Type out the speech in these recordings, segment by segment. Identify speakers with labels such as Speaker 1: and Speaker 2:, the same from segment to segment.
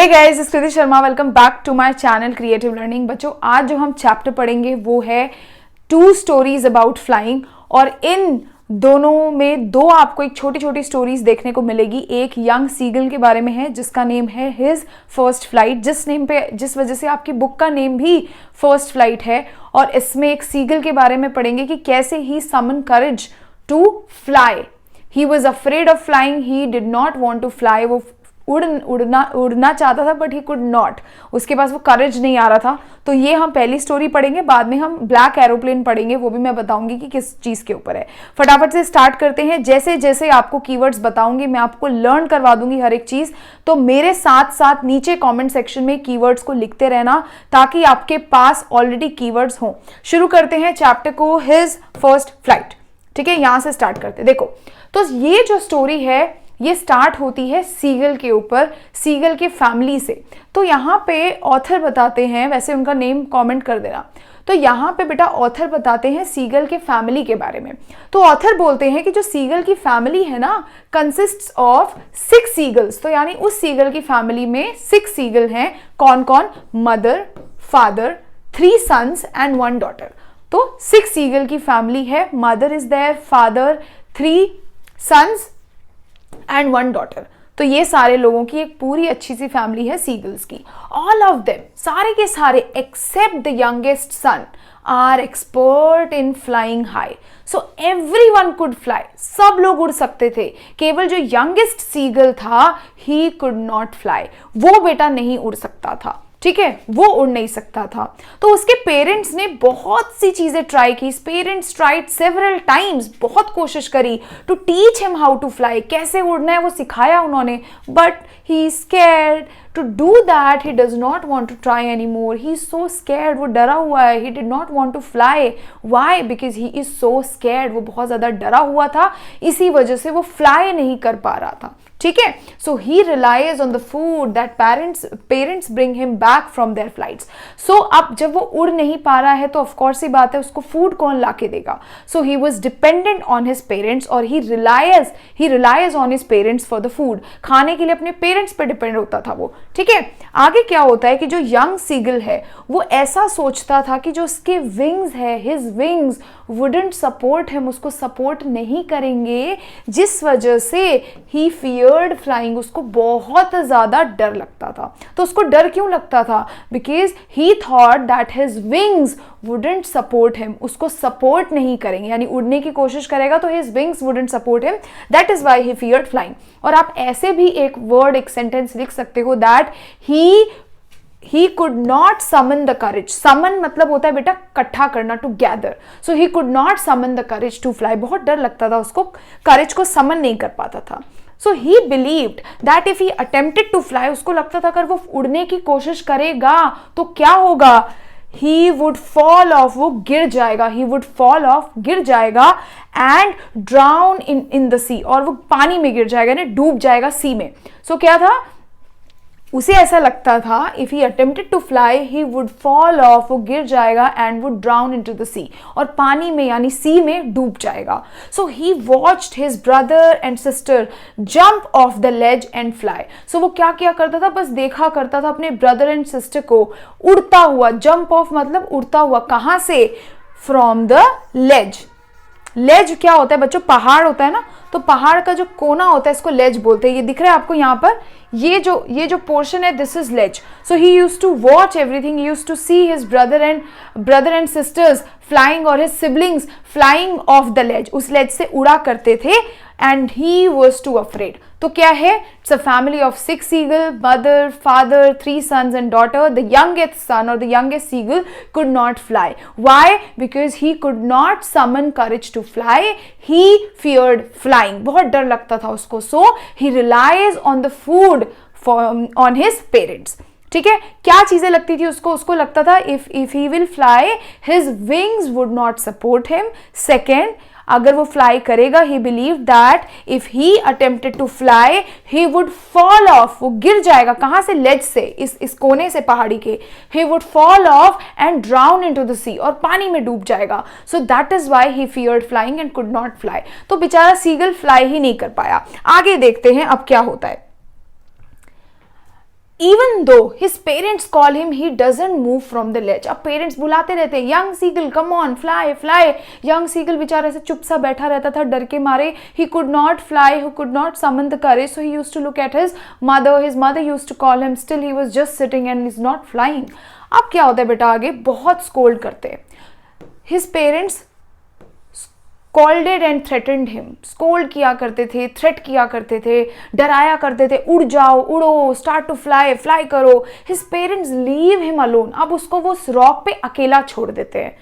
Speaker 1: हे guys, इस Kriti Sharma, welcome back to my channel creative learning. बच्चों, आज जो हम चैप्टर पढ़ेंगे वो है 2 स्टोरीज अबाउट फ्लाइंग, और इन दोनों में 2 आपको एक छोटी छोटी स्टोरीज देखने को मिलेगी। एक यंग सीगल के बारे में है जिसका नेम है हिज फर्स्ट फ्लाइट, जिस वजह से आपकी बुक का नेम भी फर्स्ट फ्लाइट है। और इसमें एक सीगल के बारे में पढ़ेंगे कि कैसे he summon courage to fly. He was afraid of flying, he did not want to fly. वो उड़ना चाहता था बट ही कुड नॉट, उसके पास वो करेज नहीं आ रहा था। तो ये हम पहली स्टोरी पढ़ेंगे, बाद में हम ब्लैक एरोप्लेन पढ़ेंगे, वो भी मैं बताऊंगी कि किस चीज के ऊपर है। फटाफट से स्टार्ट करते हैं। जैसे जैसे आपको कीवर्ड्स बताऊंगी, मैं आपको लर्न करवा दूंगी हर एक चीज, तो मेरे साथ साथ नीचे कॉमेंट सेक्शन में कीवर्ड्स को लिखते रहना ताकि आपके पास ऑलरेडी कीवर्ड्स हों। शुरू करते हैं चैप्टर को, हिज फर्स्ट फ्लाइट। ठीक है, यहां से स्टार्ट करते हैं। देखो, तो ये जो स्टोरी है ये स्टार्ट होती है सीगल के ऊपर, सीगल के फैमिली से। तो यहाँ पे ऑथर बताते हैं, वैसे उनका नेम कमेंट कर देना। तो यहाँ पे बेटा ऑथर बताते हैं सीगल के फैमिली के बारे में। तो ऑथर बोलते हैं कि जो सीगल की फैमिली है ना, कंसिस्ट्स ऑफ 6 सीगल्स। तो यानी उस सीगल की फैमिली में 6 सीगल हैं। कौन कौन? Mother, father, 3 sons and 1 daughter. तो 6 सीगल की फैमिली है। Mother is there, father, 3 sons and 1 daughter. तो ये सारे लोगों की एक पूरी अच्छी सी फैमिली है सीगल्स की। ऑल ऑफ देम, सारे के सारे except the youngest son, are expert in flying high. So everyone could fly, सब लोग उड़ सकते थे। केवल जो यंगेस्ट सीगल था, ही कुड नॉट फ्लाई, वो बेटा नहीं उड़ सकता था। ठीक है, वो उड़ नहीं सकता था। तो उसके पेरेंट्स ने बहुत सी चीजें ट्राई की। पेरेंट्स ट्राइड सेवरल टाइम्स, बहुत कोशिश करी to teach him how to fly, कैसे उड़ना है वो सिखाया उन्होंने। But he is scared to do that, he does not want to try any more. He is so scared, वो डरा हुआ है। He did not want to fly. Why? Because he is so scared, वो बहुत ज्यादा डरा हुआ था, इसी वजह से वो फ्लाई नहीं कर पा रहा था। ठीक है, so he relies on the food that parents bring him back from their flights. So अब जब वो उड़ नहीं पा रहा है तो ऑफकोर्स ही बात है, उसको फूड कौन ला के देगा? So he was dependent on his parents, और he relies on his parents for the food. खाने के लिए अपने पेरेंट्स पे डिपेंड होता था वो। ठीक है, आगे क्या होता है कि जो यंग सीगल है वो ऐसा सोचता था कि जो उसके विंग्स है, his wings wouldn't support him, उसको सपोर्ट नहीं करेंगे, जिस वजह से ही फियर्ड फ्लाइंग, उसको बहुत ज्यादा डर लगता था। तो उसको डर क्यों लगता था? Because he thought that his wings wouldn't support him, उसको सपोर्ट नहीं करेंगे, यानी उड़ने की कोशिश करेगा तो his wings wouldn't support him, that is why he feared flying. और आप ऐसे भी एक वर्ड, एक सेंटेंस लिख सकते हो, that he could not summon the courage. Summon मतलब होता है बेटा इकट्ठा करना, to gather. So he could not summon the courage to fly. बहुत डर लगता था उसको, courage को summon नहीं कर पाता था। So he believed that if he attempted to fly, उसको लगता था अगर वो उड़ने की कोशिश करेगा तो क्या होगा? He would fall off, वो गिर जाएगा। He would fall off, गिर जाएगा, and drown in the sea, और वो पानी में गिर जाएगा, यानी डूब जाएगा सी में। So क्या था? उसे ऐसा लगता था if he attempted to fly he would fall off, वो गिर जाएगा, and would drown into the sea, और पानी में यानी सी में डूब जाएगा। So he watched his brother and sister jump off the ledge and fly. So वो क्या क्या करता था? बस देखा करता था अपने ब्रदर एंड सिस्टर को उड़ता हुआ। जंप ऑफ मतलब उड़ता हुआ, कहां से? From the ledge. लेज क्या होता है बच्चों? पहाड़ होता है ना, तो पहाड़ का जो कोना होता है इसको लेज बोलते हैं। ये दिख रहा है आपको यहाँ पर, ये जो पोर्शन है, this is ledge. So he used to watch everything, he used to see his brother and sister flying, और his siblings flying off the ledge, उस लेज से उड़ा करते थे, and he was too afraid. तो क्या है? It's a family of 6 seagull, mother, father, 3 sons and daughter. The youngest son और the youngest seagull could not fly. Why? Because he could not someone courage to fly, he feared flying, बहुत डर लगता था उसको। So he relies on the food on his parents. ठीक है, क्या चीजें लगती थी उसको लगता था if he will fly his wings would not support him. Second, अगर वो फ्लाई करेगा, he believe that if he attempted to fly he would fall off, वो गिर जाएगा। कहां से? लेज से, इस कोने से पहाड़ी के। He would fall off and drown into the sea, और पानी में डूब जाएगा। So that is why he feared flying and could not fly. तो बेचारा सीगल फ्लाई ही नहीं कर पाया। आगे देखते हैं अब क्या होता है। Even though his parents call him, he doesn't move from the ledge. अब पेरेंट्स बुलाते रहते हैं, young seagull come on fly fly. Young seagull बेचारा ऐसे चुप सा बैठा रहता था डर के मारे. He could not fly, he could not summon the courage, so he used to look at his mother. His mother used to call him, still he was just sitting and he's not flying. अब क्या होता है बेटा आगे, बहुत scold करते हैं. His parents scolded and threatened him. Scold किया करते थे, थ्रेट किया करते थे, डराया करते थे, उड़ जाओ, उड़ो, स्टार्ट टू फ्लाई, फ्लाई करो. His parents leave him alone. अब उसको वो रॉक पे अकेला छोड़ देते हैं,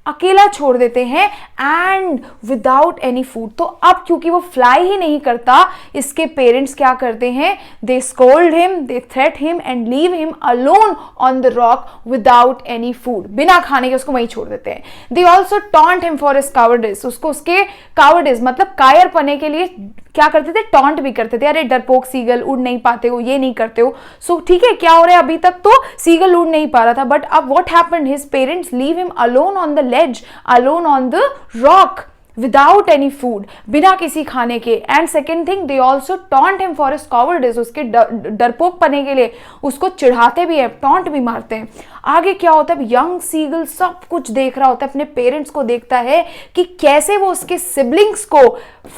Speaker 1: अकेला छोड़ देते हैं एंड विदाउट एनी फूड. तो अब क्योंकि वो फ्लाई ही नहीं करता, इसके पेरेंट्स क्या करते हैं, they scold him, they threat him and leave him alone on the rock without any food. बिना खाने के उसको वहीं छोड़ देते हैं. They also taunt him for his cowardice. उसको उसके कावर्डिस मतलब कायर पने के लिए क्या करते थे, टॉन्ट भी करते थे. अरे डरपोक सीगल, उड़ नहीं पाते हो, ये नहीं करते हो. सो ठीक है, क्या हो रहा है, अभी तक तो सीगल उड़ नहीं पा रहा था, बट अब what happened, his parents leave him alone on the ledge, alone on the rock without any food, बिना किसी खाने के. And second thing, they also taunt him for his cowardice. उसके डरपोक पने के लिए उसको चिढ़ाते भी है, टॉन्ट भी मारते हैं. आगे क्या होता है, यंग सीगल सब कुछ देख रहा होता है, अपने पेरेंट्स को देखता है कि कैसे वो उसके सिबलिंग्स को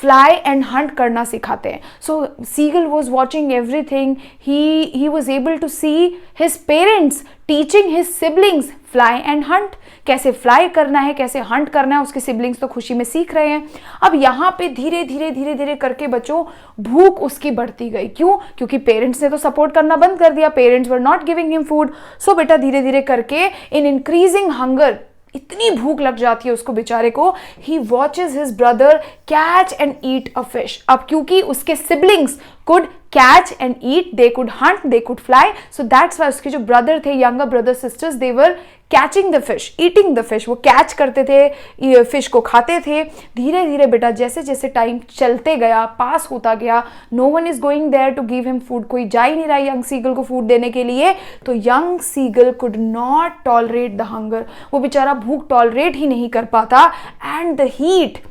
Speaker 1: फ्लाई एंड हंट करना सिखाते हैं. So seagull was watching everything. He was able to see his parents teaching his siblings fly and hunt. कैसे फ्लाई करना है, कैसे हंट करना है, उसके सिबलिंग्स तो खुशी में सीख रहे हैं. अब यहाँ पे धीरे धीरे धीरे धीरे करके बच्चों भूख उसकी बढ़ती गई. क्यों, क्योंकि पेरेंट्स ने तो सपोर्ट करना बंद कर दिया, parents were not giving him food. So बेटा धीरे धीरे करके इन इंक्रीजिंग हंगर, इतनी भूख लग जाती है उसको बेचारे को, he watches his brother catch and eat a fish. अब क्योंकि उसके siblings could catch and eat, they could hunt, they could fly, so that's why उसके जो ब्रदर थे, younger brother sisters, they were catching the fish, eating the fish. वो catch करते थे, fish को खाते थे. धीरे धीरे बेटा जैसे जैसे टाइम चलते गया, पास होता गया, no one is going there to give him food, कोई जा ही नहीं रहा यंग सीगल को फूड देने के लिए. तो young seagull could not tolerate the hunger. वो बेचारा भूख टॉलरेट ही नहीं कर पाता. एंड द हीट,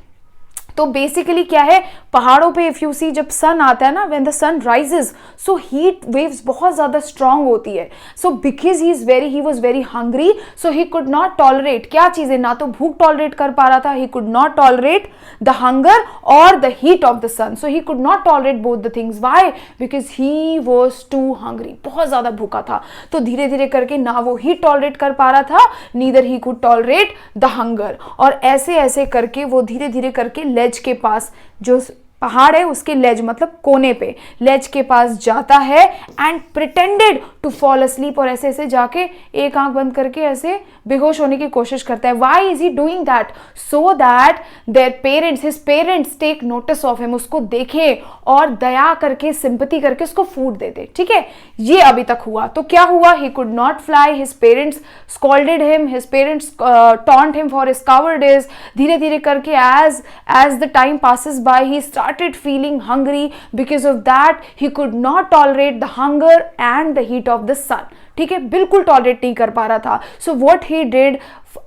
Speaker 1: तो बेसिकली क्या है, पहाड़ों पे इफ यू सी जब सन आता है ना, when the sun rises, so heat waves बहुत ज्यादा स्ट्रांग होती है. So because he was very hungry, so he could not tolerate क्या चीजें, ना तो भूख टॉलरेट कर पा रहा था, he could not tolerate the hunger और the heat of the sun. So he could not tolerate both the things. Why, because he was too hungry, बहुत ज्यादा भूखा था. तो धीरे धीरे करके ना वो हीट टॉलरेट कर पा रहा था, neither he could tolerate the hunger. और ऐसे ऐसे करके वो धीरे धीरे करके लेज के पास, जो पहाड़ है उसके लेज मतलब कोने पे, लेज के पास जाता है and pretended to fall asleep. और ऐसे ऐसे जाके एक आंख बंद करके ऐसे बेहोश होने की कोशिश करता है. Why is he doing that, so that their parents, his parents take notice of him, उसको देखे और दया करके, सिंपैथी करके उसको फूड दे दे. ठीक है, ये अभी तक हुआ. तो क्या हुआ, he could not fly, his parents scolded him, his parents taunt him for his cowardice. धीरे धीरे करके as the time passes by, he started feeling hungry. Because of that he could not tolerate the hunger and the heat of the sun. ठीक है, बिल्कुल tolerate नहीं कर पा रहा था. सो व्हाट ही डिड,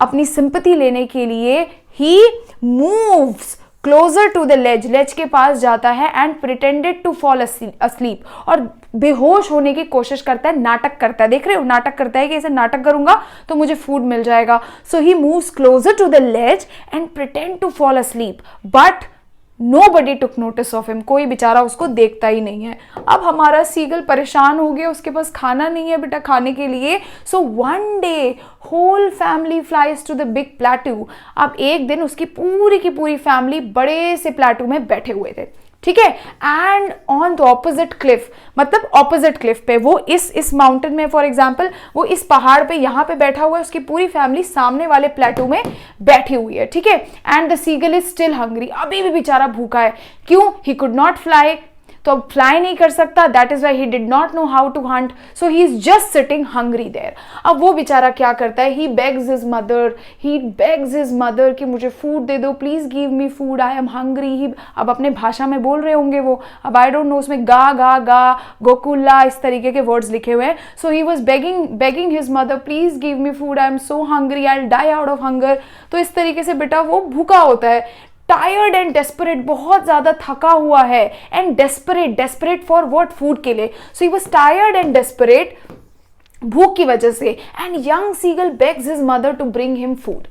Speaker 1: अपनी सिंपैथी लेने के लिए he moves closer to the ledge, लेज के पास जाता है and pretended to fall asleep, और बेहोश होने की कोशिश करता है, नाटक करता है. देख रहे हो, नाटक करता है कि ऐसे नाटक करूंगा तो मुझे फूड मिल जाएगा. So he moves closer to the ledge and pretend to fall asleep, but Nobody took notice of him. कोई बेचारा उसको देखता ही नहीं है. अब हमारा सीगल परेशान हो गया, उसके पास खाना नहीं है बेटा खाने के लिए. So one day whole family flies to the big plateau. अब एक दिन उसकी पूरी की पूरी फैमिली बड़े से प्लेटू में बैठे हुए थे. ठीक है, and on the opposite Cliff, मतलब ऑपोजिट क्लिफ पे, वो इस माउंटेन में, फॉर एग्जाम्पल वो इस पहाड़ पे यहाँ पे बैठा हुआ है, उसकी पूरी फैमिली सामने वाले प्लेटू में बैठी हुई है. ठीक है, and the seagull is still hungry, अभी भी बेचारा भूखा है. क्यों, ही कुड नॉट फ्लाई, तो अब फ्लाई नहीं कर सकता, that is why he did not know how to hunt, so he is just sitting hungry there. अब वो बेचारा क्या करता है, ही बेग्स हिज मदर कि मुझे फूड दे दो, please give me food, I am hungry. He अब अपने भाषा में बोल रहे होंगे वो, अब आई डोंट नो, उसमें गा गा गा गोकुला इस तरीके के वर्ड्स लिखे हुए हैं. So he was begging his mother, please give me food, I am so hungry, I will die out of hunger. तो इस तरीके से बेटा वो भूखा होता है. टायर्ड एंड डेस्परेट, बहुत ज्यादा थका हुआ है, and desperate, desperate for what, food के लिए. So he was tired and desperate, भूख की वजह से. And young seagull begs his mother to bring him food.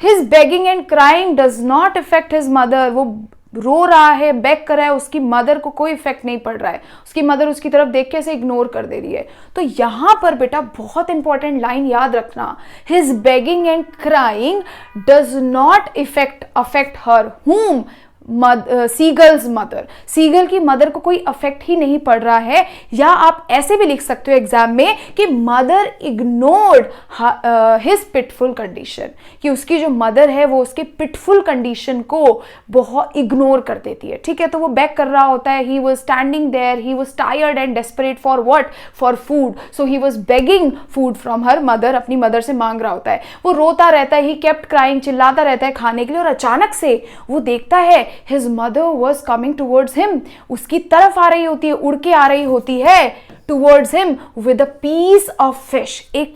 Speaker 1: His begging and crying does not effect his mother. वो रो रहा है, बेग कर रहा है, उसकी मदर को कोई इफेक्ट नहीं पड़ रहा है. उसकी मदर उसकी तरफ देख के ऐसे इग्नोर कर दे रही है. तो यहां पर बेटा बहुत इंपॉर्टेंट लाइन याद रखना, his begging and crying does not affect हर हुम, सीगल्स मदर. सीगल की मदर को कोई अफेक्ट ही नहीं पड़ रहा है. या आप ऐसे भी लिख सकते हो एग्जाम में कि मदर इग्नोर्ड हिज पिटफुल कंडीशन, कि उसकी जो मदर है वो उसके पिटफुल कंडीशन को बहुत इग्नोर कर देती है. ठीक है, तो वो बैक कर रहा होता है. He was standing there, he was tired and desperate for what, for food. So he was begging food from her mother, अपनी मदर से मांग रहा होता है. वो रोता रहता है, ही केप्ट क्राइंग, चिल्लाता रहता है खाने के लिए. और अचानक से वो देखता है his mother was coming towards him, उसकी तरफ आ रही होती है, उड़ के आ रही होती है towards him with a piece of fish. एक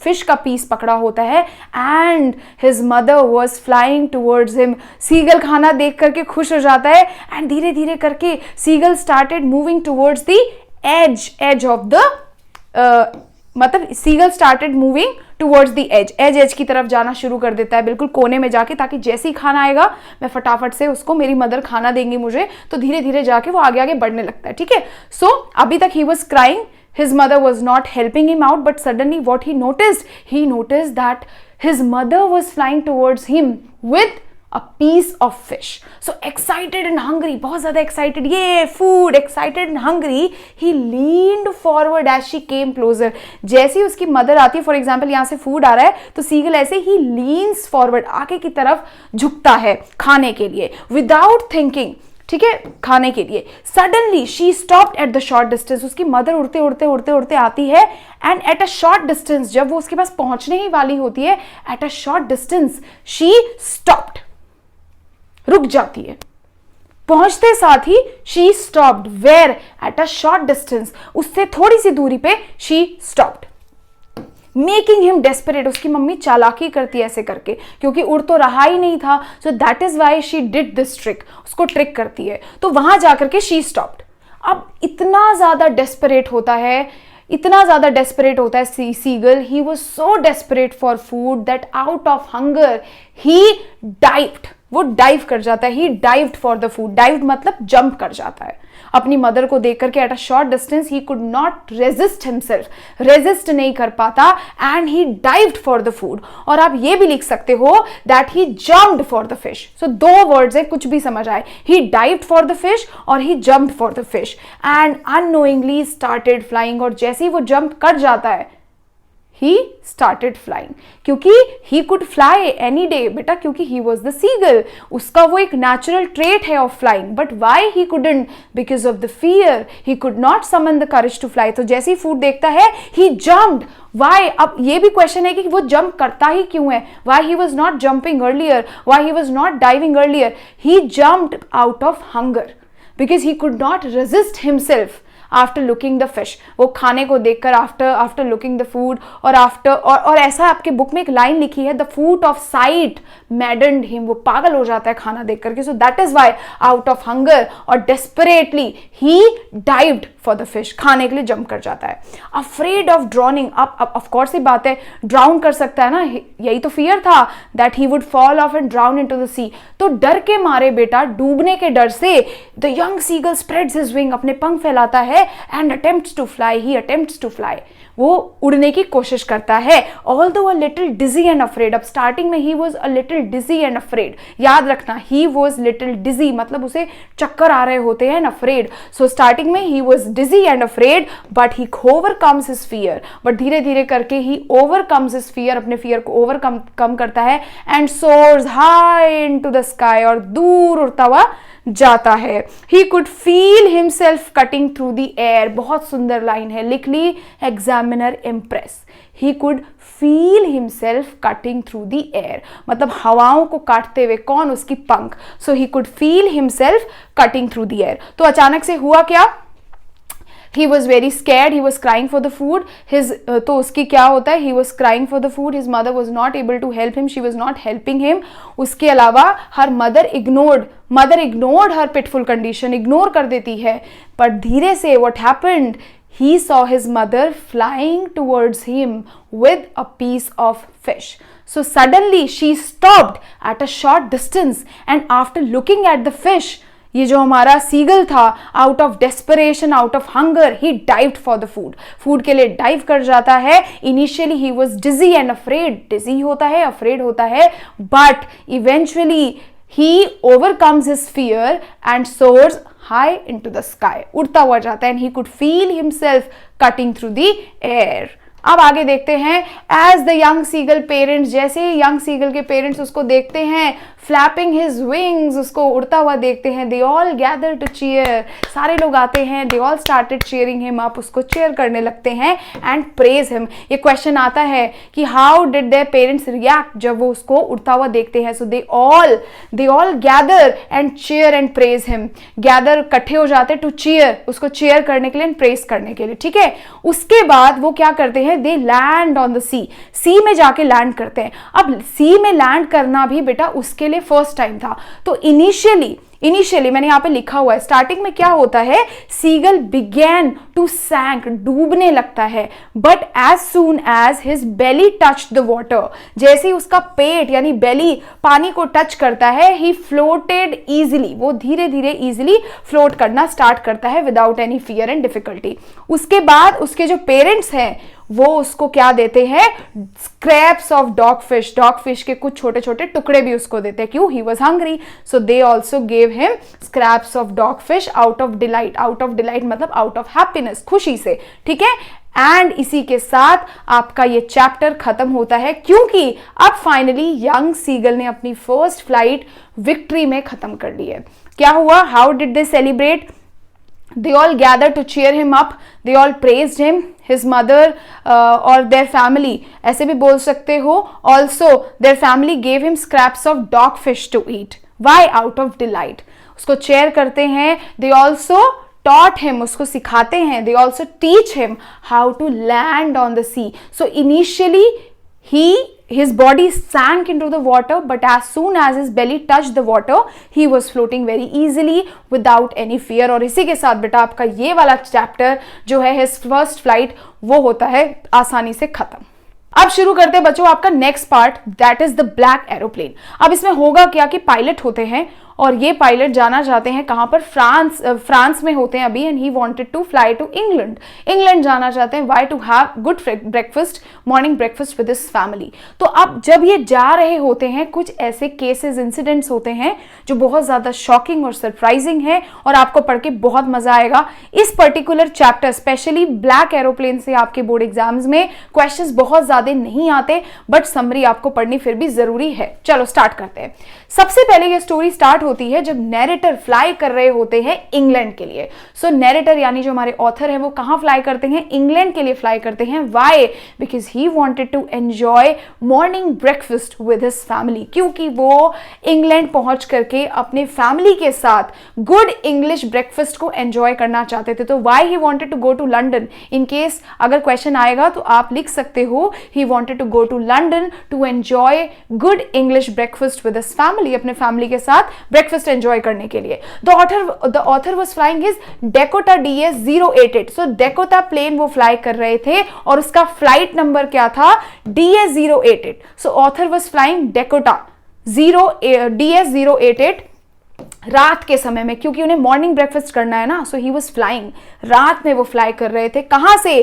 Speaker 1: fish का पीस पकड़ा होता है. and his mother was flying towards him. Seagull खाना देख करके खुश हो जाता है. and धीरे धीरे करके seagull started moving towards the edge of the मतलब seagull started moving towards the edge की तरफ जाना शुरू कर देता है, बिल्कुल कोने में जाके, ताकि जैसे ही खाना आएगा मैं फटाफट से उसको, मेरी मदर खाना देंगी मुझे. तो धीरे धीरे जाके वो आगे आगे बढ़ने लगता है. ठीक है, सो अभी तक ही was crying, his mother was not helping him out, but suddenly what he noticed that his mother was flying towards him with a piece of fish. So excited and hungry, बहुत ज़्यादा excited, ये food, excited and hungry, he leaned forward as she came closer. जैसे ही उसकी mother आती है, for example यहाँ से food आ रहा है, तो सीगल ऐसे ही leans forward, आगे की तरफ झुकता है खाने के लिए, without thinking. ठीक है, खाने के लिए. Suddenly she stopped at the short distance. उसकी मदर उड़ते उड़ते उड़ते उड़ते आती है. And at a short distance, जब वो उसके पास पहुंचने ही वाली होती है, at a short distance she stopped, रुक जाती है. पहुंचते साथ ही she stopped. Where? At a short distance, उससे थोड़ी सी दूरी पे she stopped. Making him desperate. उसकी मम्मी चालाकी करती है ऐसे करके, क्योंकि उड़ तो रहा ही नहीं था. सो that is why she did this trick. उसको ट्रिक करती है. तो वहां जाकर के शी स्टॉप्ड. अब इतना ज्यादा डेस्परेट होता है, इतना ज्यादा डेस्परेट होता है seagull. He was so desperate for food that out of hunger he dived. वो डाइव कर जाता है. He dived for the food. Dived मतलब जंप कर जाता है अपनी मदर को देख करके. At a short distance he could not resist himself, resist नहीं कर पाता, and he dived for the food. और आप ये भी लिख सकते हो that he jumped for the fish. सो दो वर्ड्स है, कुछ भी समझ आए. He dived for the fish और he jumped for the fish, and unknowingly started flying. और जैसे ही वो जंप कर जाता है, he started flying. क्योंकि he could fly any day बेटा, क्योंकि he was the seagull. उसका वो एक natural trait है of flying. But why he couldn't? Because of the fear. He could not summon the courage to fly. तो जैसे ही food देखता है, he jumped. Why? अब ये भी क्वेश्चन है कि वो जंप करता ही क्यों है. Why he was not jumping earlier? Why he was not diving earlier? He jumped out of hunger because he could not resist himself. After looking the fish, वो खाने को देखकर, आफ्टर लुकिंग द फूड, और ऐसा आपके book में एक line लिखी है, the food of sight maddened him. वो पागल हो जाता है खाना देख करके. So that is why out of hunger और desperately he dived for the fish. खाने के लिए जंप कर जाता है. Afraid of drowning. अब ऑफकोर्स ही बात है, ड्राउन कर सकता है ना, यही तो फियर था, that he would fall off and drown into the sea. तो डर के मारे बेटा, डूबने के डर से, the young seagull spreads his wing. अपने पंख फैलाता है. And attempts to fly. He attempts to fly. वो उड़ने की कोशिश करता है. Although a little dizzy and afraid. अब स्टार्टिंग में he was a little dizzy and afraid. याद रखना, he was little dizzy मतलब उसे चक्कर आ रहे होते हैं, and afraid. So स्टार्टिंग में he was dizzy and afraid, but he overcomes his fear. But धीरे धीरे करके he overcomes his fear. अपने fear को overcome करता है, and soars high into the sky. और दूर उड़ता हुआ जाता है. He could feel himself cutting through the air. बहुत सुंदर लाइन है, लिख ली, examiner impress. He could feel himself cutting through the air. मतलब हवाओं को काटते हुए. कौन? उसकी पंख. So he could feel himself cutting through the air. तो अचानक से हुआ क्या? He was very scared, he was crying for the food, तो उसकी क्या होता है, he was crying for the food, his mother was not able to help him, she was not helping him. उसके अलावा her mother ignored her pitiful condition, ignore कर देती है. पर धीरे से what happened, he saw his mother flying towards him with a piece of fish. So suddenly she stopped at a short distance and after looking at the fish, ये जो हमारा seagull था, out of desperation, out of hunger, he dived for the food के लिए dive कर जाता है. Initially he was dizzy and afraid, dizzy होता है, अफ्रेड होता है, but eventually he overcomes his fear and soars high into the sky. उड़ता हुआ जाता है and he could feel himself cutting through the air. अब आगे देखते हैं, as the young seagull parents, जैसे ही यंग सीगल के पेरेंट्स उसको देखते हैं फ्लैपिंग हिज विंग्स, उसको उड़ता हुआ देखते हैं, they all gather to cheer, सारे लोग आते हैं, they all started cheering him up, उसको चीयर करने लगते हैं एंड प्रेज हिम. ये क्वेश्चन आता है कि how did their parents react जब वो उसको उड़ता हुआ देखते हैं. So they all gather and cheer and praise him, gather इकट्ठे हो जाते टू चीयर, उसको चीयर करने के लिए एंड प्रेज करने के लिए. ठीक है, उसके बाद वो क्या करते हैं, दे लैंड ऑन द सी में जाके लैंड करते हैं. अब सी में लैंड करना भी बेटा उसके लिए फर्स्ट टाइम था. तो इनिशियली मैंने यहां पे लिखा हुआ है, स्टार्टिंग में क्या होता है, सीगल बिगैन टू सैंक, डूबने लगता है, but as soon as his belly touch the water, जैसे ही उसका पेट यानी बेली पानी को टच करता है, ही फ्लोटेड इजिली, वो धीरे धीरे इजिली फ्लोट करना स्टार्ट करता है without any fear and difficulty. उसके बाद उसके जो पेरेंट्स हैं वो उसको क्या देते हैं, स्क्रैप्स ऑफ डॉग फिश के कुछ छोटे छोटे टुकड़े भी उसको देते हैं. क्यों, he was hungry, so they also gave him scraps of dog fish out of delight मतलब आउट ऑफ हैप्पीनेस, खुशी से. ठीक है, एंड इसी के साथ आपका ये चैप्टर खत्म होता है, क्योंकि अब फाइनली यंग सीगल ने अपनी फर्स्ट फ्लाइट विक्ट्री में खत्म कर ली है. क्या हुआ, how did they celebrate, they all gathered to cheer him up, they all praised him, his mother or their family, ऐसे भी बोल सकते हो, also their family gave him scraps of dog fish to eat. Why? Out of delight. उसको cheer करते हैं, they also taught him, उसको सिखाते हैं, they also teach him how to land on the sea. So initially his body sank into the water, but as soon as his belly touched the water, he was floating very easily without any fear. और इसी के साथ बेटा आपका ये वाला chapter जो है his first flight वो होता है आसानी से खत्म. अब शुरू करते हैं बच्चों आपका next part, that is the black aeroplane. अब इसमें होगा क्या कि पायलट होते हैं और ये पायलट जाना चाहते हैं कहां पर, फ्रांस में होते हैं अभी, and he wanted to fly to England जाना चाहते हैं. Why, to have good breakfast, morning breakfast with his family. तो अब जब ये जा रहे होते हैं, कुछ ऐसे केसेस इंसिडेंट्स होते हैं जो बहुत ज्यादा शॉकिंग और सरप्राइजिंग है और आपको पढ़ के बहुत मजा आएगा. इस particular chapter specially black aeroplane से आपके बोर्ड एग्जाम्स में क्वेश्चंस बहुत ज्यादा नहीं आते, बट समरी आपको पढ़नी फिर भी जरूरी है. चलो स्टार्ट करते हैं. सबसे पहले ये स्टोरी स्टार्ट होती है जब नैरेटर फ्लाई कर रहे होते हैं इंग्लैंड के लिए. सो नैरेटर यानी जो हमारे ऑथर है वो कहां फ्लाई करते हैं, इंग्लैंड के लिए फ्लाई करते हैं. Why, because he wanted to enjoy morning breakfast with his family, क्योंकि वो इंग्लैंड पहुंच करके अपने फैमिली के साथ गुड इंग्लिश ब्रेकफास्ट को एंजॉय करना चाहते थे. तो why he wanted to go to London, in case अगर क्वेश्चन आएगा तो आप लिख सकते हो, he wanted to go to London to enjoy good English breakfast with his family, अपने फैमिली के साथ ब्रेकफास्ट एंजॉय करने के लिए. The author was flying his Dakota DS-088. सो डेकोटा प्लेन वो फ्लाई कर रहे थे और उसका फ्लाइट नंबर क्या था, DS-088. So author was flying Dakota DS-088 रात के समय में, क्योंकि उन्हें मॉर्निंग ब्रेकफास्ट करना है ना. सो ही वाज फ्लाइंग, रात में वो फ्लाई कर रहे थे. कहां से,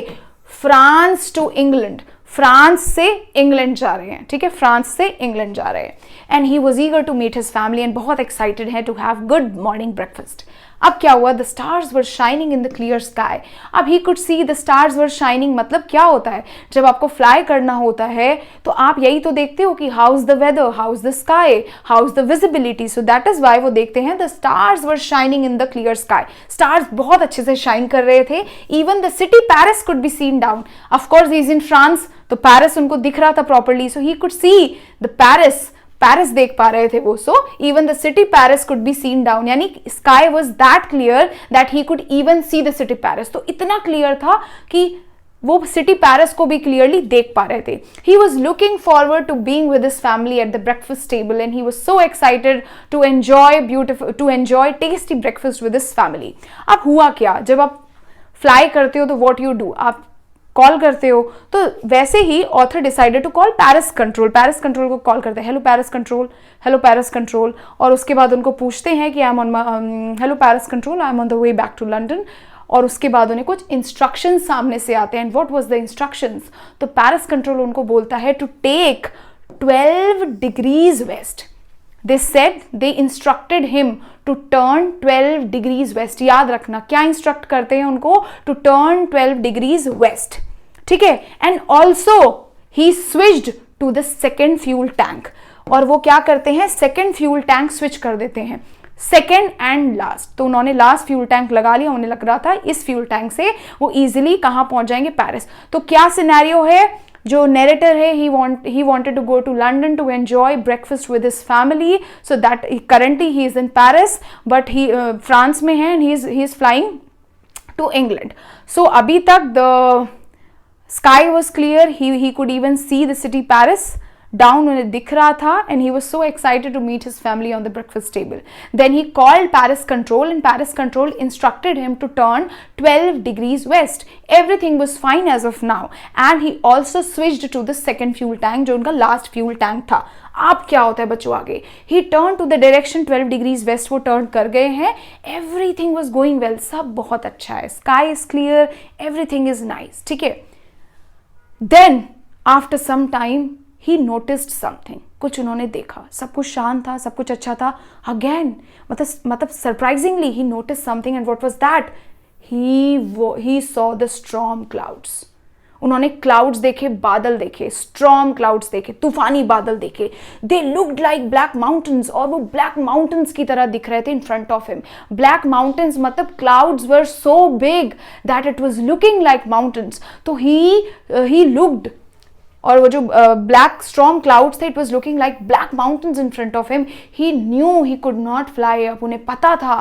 Speaker 1: फ्रांस टू इंग्लैंड, फ्रांस से इंग्लैंड जा रहे हैं. ठीक है, फ्रांस से इंग्लैंड जा रहे हैं. And he was eager to meet his family एंड बहुत एक्साइटेड है to have good morning breakfast. अब क्या हुआ, the stars were shining in the clear sky. अब he could see the stars were shining. मतलब क्या होता है, जब आपको फ्लाई करना होता है तो आप यही तो देखते हो कि how is the weather, how is the sky, how is the visibility. So that is why वो देखते हैं the stars were shining in the clear sky. Stars बहुत अच्छे से शाइन कर रहे थे. Even the city Paris could be seen down. Of course he is in France, तो पेरिस उनको दिख रहा था properly. So he could see the Paris Paris देख पा रहे थे वो. So even the city Paris could be seen down, यानी sky was that clear that he could even see the city Paris. तो इतना क्लियर था कि वो सिटी पेरिस को भी क्लियरली देख पा रहे थे. He was looking forward to being with his family at the breakfast table and he was so excited to enjoy tasty breakfast with his family. अब हुआ क्या, जब आप फ्लाई करते हो तो व्हाट यू डू, आप कॉल करते हो. तो वैसे ही author decided to call Paris control. Paris control को कॉल करते हैं, hello Paris control, hello Paris control. और उसके बाद उनको पूछते हैं कि I am on hello Paris control, I am on the way back to London. और उसके बाद उन्हें कुछ इंस्ट्रक्शंस सामने से आते हैं. And what was the instructions, तो पेरिस कंट्रोल उनको बोलता है to take 12 degrees west. They said they instructed him to turn 12 degrees west. याद रखना क्या इंस्ट्रक्ट करते हैं उनको, to turn 12 degrees west. ठीक है. And also he switched to the second fuel tank. और वो क्या करते हैं, सेकेंड फ्यूल टैंक स्विच कर देते हैं, सेकेंड एंड लास्ट. तो उन्होंने लास्ट फ्यूल टैंक लगा लिया. उन्हें लग रहा था इस फ्यूल टैंक से वो इजीली कहाँ पहुंच जाएंगे, पेरिस. तो क्या सिनेरियो है, जो नैरेटर है, he wanted to go to London to enjoy breakfast with his family, so that currently he is in Paris, but he France में है and he is flying to England. So अभी तक the sky was clear, he could even see the city Paris down उन्हें दिख रहा था. And he was so excited to meet his family on the breakfast table. Then he called Paris control and Paris control instructed him to turn 12 degrees west. Everything was fine as of now and he also switched to the second fuel tank, जो उनका last fuel tank था. अब क्या होता है बच्चों आगे, he turn to the direction 12 degrees west. वो टर्न कर गए हैं. एवरीथिंग वॉज गोइंग वेल, सब बहुत अच्छा है, sky is clear, everything is nice. ठीक है. Then after some time he noticed something. कुछ उन्होंने देखा, सब कुछ शांत था, सब कुछ अच्छा था. अगेन मतलब surprisingly he noticed something. And what was that, he saw the storm clouds. उन्होंने क्लाउड्स देखे, बादल देखे, स्टॉर्म क्लाउड्स देखे, तूफानी बादल देखे. They looked like black mountains, और वो ब्लैक माउंटेन्स की तरह दिख रहे थे in front of him. Black mountains मतलब clouds were so big that it was looking like mountains. तो ही लुक्ड, और वो जो ब्लैक स्टॉर्म क्लाउड्स थे, it was looking like black mountains in front of him. He new he could not fly up. उन्हें पता था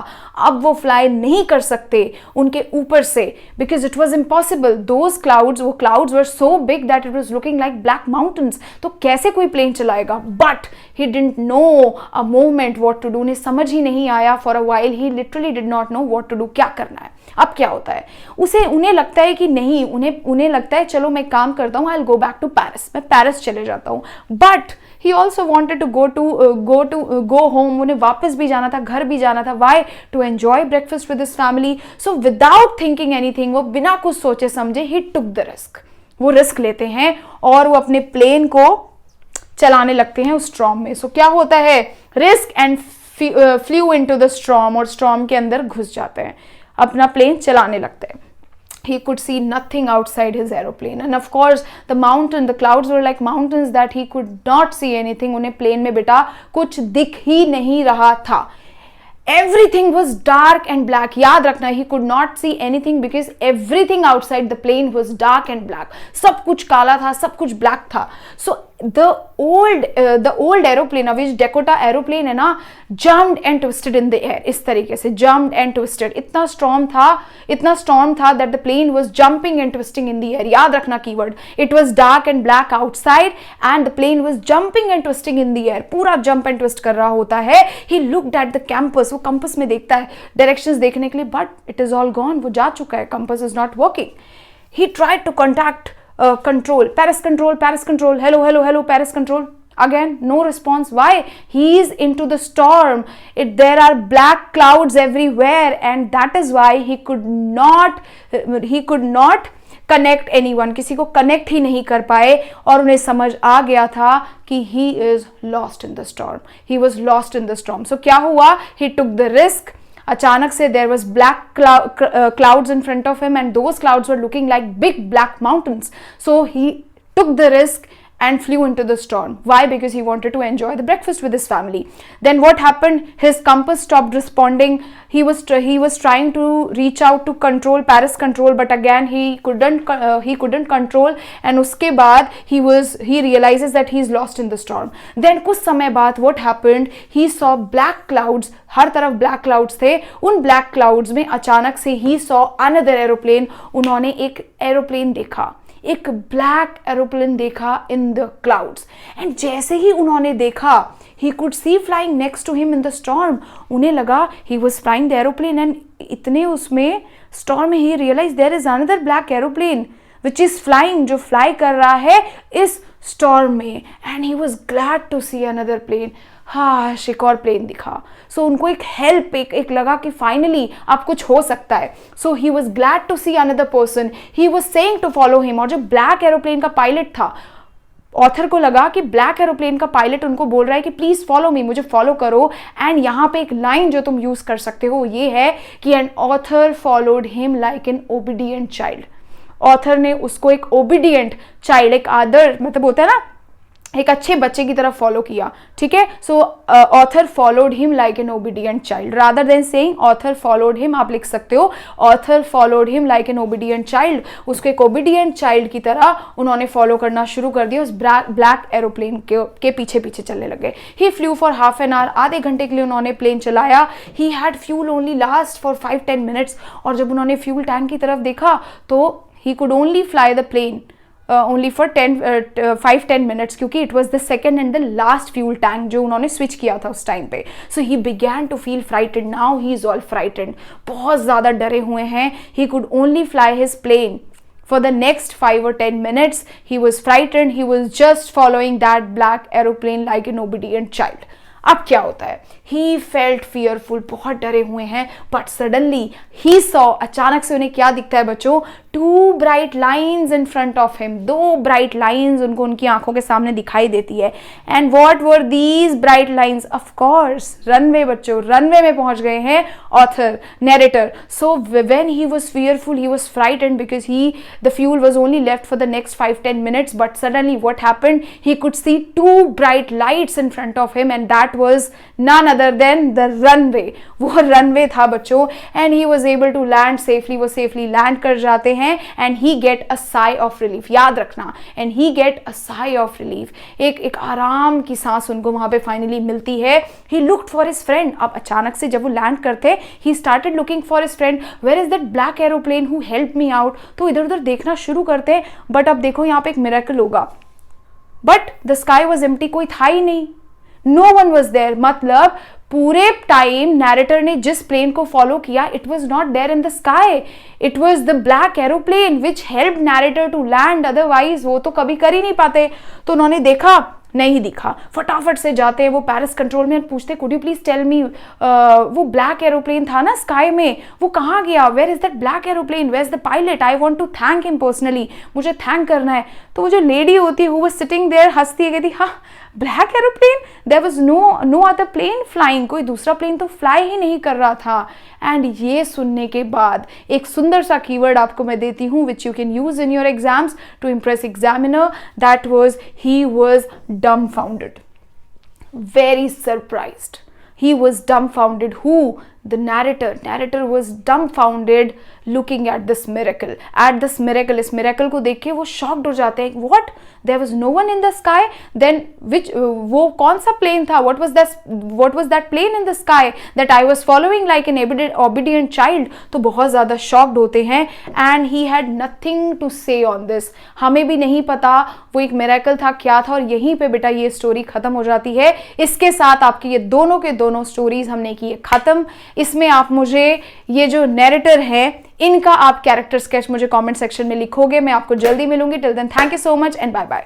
Speaker 1: अब वो फ्लाई नहीं कर सकते उनके ऊपर से, because it was impossible. Those clouds, वो clouds were so big that it was looking like black mountains. तो कैसे कोई प्लेन चलाएगा. But he didn't know a moment what to do. उन्हें समझ ही नहीं आया. For a while he literally did not know what to do, क्या करना है. अब क्या होता है, उन्हें लगता है कि नहीं, उन्हें लगता है चलो मैं काम करता हूँ, I will go back to Paris, मैं पेरिस चले जाता हूँ. But he also wanted to go home. उन्हें वापस भी जाना था, घर भी जाना था. Why, to enjoy breakfast with his family. So without thinking anything, वो बिना कुछ सोचे समझे ही टुक द रिस्क. वो रिस्क लेते हैं और वो अपने प्लेन को चलाने लगते हैं उस स्टॉर्म में. सो क्या होता है, risk and flu into the storm, और स्टॉर्म के अंदर घुस जाते हैं, अपना प्लेन चलाने लगते हैं. He could see nothing outside his aeroplane, and of course the clouds were like mountains that he could not see anything. उन्हें प्लेन में बेटा कुछ दिख ही नहीं रहा था. Everything was dark and black. याद रखना, he could not see anything because everything outside the plane was dark and black. सब कुछ काला था, सब कुछ black था. So the old aeroplane, which Dakota aeroplane है ना, jumped and twisted in the air. इस तरीके से jumped and twisted. इतना storm था that the plane was jumping and twisting in the air. याद रखना keyword. It was dark and black outside and the plane was jumping and twisting in the air. पूरा jump and twist कर रहा होता है. He looked at the compass. वो compass में देखता है directions देखने के लिए, but it is all gone. वो जा चुका है. Compass is not working. He tried to contact control, Paris control, hello, Paris control. Again, no response. Why? He is into the storm. There are black clouds everywhere, and that is why he could not connect anyone. किसी को connect ही नहीं कर पाए, और उन्हें समझ आ गया था कि he is lost in the storm. He was lost in the storm. So क्या हुआ? He took the risk. अचानक से there was black clouds in front of him, and those clouds were looking like big black mountains. So he took the risk and flew into the storm. Why? Because he wanted to enjoy the breakfast with his family. Then what happened? His compass stopped responding. He was trying to reach out to control Paris control, but again he couldn't control, and उसके बाद he realizes that he's lost in the storm. Then कुछ समय बाद what happened? He saw black clouds. हर तरफ black clouds थे. उन black clouds में अचानक से he saw another aeroplane. उन्होंने एक एरोप्लेन देखा, एक ब्लैक एरोप्लेन देखा इन द क्लाउड्स. एंड जैसे ही उन्होंने देखा, he could see flying next to him in the storm. उन्हें लगा he was flying the aeroplane, and इतने उसमें स्टॉर्म में he realize there is another black aeroplane which is flying, जो फ्लाई कर रहा है इस स्टॉर्म में. And he was glad to see another plane. हाँ, एक और प्लेन दिखा. सो उनको एक हेल्प, एक लगा कि फाइनली अब कुछ हो सकता है. So he was glad to see another person. He was saying to follow him. और जो ब्लैक एरोप्लेन का पायलट था, ऑथर को लगा कि ब्लैक एरोप्लेन का पायलट उनको बोल रहा है कि प्लीज फॉलो मी, मुझे फॉलो करो. एंड यहाँ पे एक लाइन जो तुम यूज कर सकते हो ये है कि an author followed him like an obedient child. Author ने उसको एक ओबीडियंट चाइल्ड, एक आदर, मतलब होता है ना, एक अच्छे बच्चे की तरफ फॉलो किया. ठीक है. सो author followed him like an obedient child. Rather than saying author followed him, आप लिख सकते हो author followed him like an obedient child. उसको एक ओबीडियंट चाइल्ड की तरह उन्होंने फॉलो करना शुरू कर दिया. उस ब्लैक एरोप्लेन के पीछे पीछे चलने लगे. He flew for half an hour. आधे घंटे के लिए उन्होंने प्लेन चलाया. He had fuel only last for 5-10 minutes. और जब उन्होंने फ्यूल टैंक की तरफ देखा तो he could only fly the plane only for 5-10 minutes, क्योंकि it was the second and the last fuel tank जो उन्होंने switch किया था उस टाइम पे. So he began to feel frightened. Now he is all frightened. बहुत ज़्यादा डरे हुए हैं. He could only fly his plane for the next 5 or 10 minutes. He was frightened. He was just following that black aeroplane like an obedient child. अब क्या होता है? He felt fearful. बहुत डरे हुए हैं. But suddenly he saw, अचानक से उन्हें क्या दिखता है बच्चों? 2 bright lines in front of him. 2 bright lines उनको उनकी आंखों के सामने दिखाई देती है. And what were these bright lines? Of course, runway बच्चों. runway में पहुंच गए हैं author, narrator. So when he was fearful, he was frightened because the fuel was only left for the next 5-10 minutes. But suddenly what happened? He could see 2 bright lights in front of him, and that was none other than the runway. वो runway था बच्चों. And he was able to land safely. वो safely land कर जाते हैं. And he get a sigh of relief. याद रखना. And he get a sigh of relief. एक आराम की सांस उनको वहाँ पे फाइनली मिलती है. He looked for his friend. अब अचानक से जब वो लैंड करते, he started looking for his friend. Where is that black aeroplane who helped me out? तो इधर उधर देखना शुरू करते हैं. बट अब देखो यहाँ पे एक मिरेकल होगा. But the sky was empty. कोई था ही नहीं. No one was there. मतलब पूरे टाइम नैरेटर ने जिस प्लेन को फॉलो किया, it was not there in the sky. It was the black aeroplane which help narrator to land. Otherwise वो तो कभी कर ही नहीं पाते. तो उन्होंने देखा, नहीं दिखा. फटाफट से जाते हैं वो पेरिस कंट्रोल में, पूछते could you please tell me, वो ब्लैक एरोप्लेन था ना स्काई में, वो कहाँ गया? Where is that black aeroplane? Where is the pilot? I want to thank him personally. मुझे थैंक करना है. तो वो जो लेडी होती है, हु वाज सिटिंग देयर, हंसती है, कहती हाँ black aeroplane, there was no other plane flying. कोई दूसरा प्लेन तो फ्लाई ही नहीं कर रहा था. एंड ये सुनने के बाद एक सुंदर सा कीवर्ड आपको मैं देती हूँ which you can use in your exams to impress examiner. That was he was dumbfounded, very surprised. He was dumbfounded. Who? The narrator. Narrator was dumbfounded looking at this miracle. At this miracle, इस miracle को देख के वो shocked हो जाते हैं. What? There was no one in the sky. Then which वो कौन सा plane था? What was that plane in the sky that I was following like an obedient child? तो बहुत ज़्यादा shocked होते हैं. And he had nothing to say on this. हमें भी नहीं पता वो एक miracle था, क्या था. और यहीं पे बेटा ये स्टोरी खत्म हो जाती है. इसके साथ आपकी ये दोनों के दोनों स्टोरीज हमने की है खत्म. इसमें आप मुझे ये जो नैरेटर है इनका आप कैरेक्टर स्केच मुझे कमेंट सेक्शन में लिखोगे. मैं आपको जल्दी मिलूंगी. Till then thank you so much and bye bye.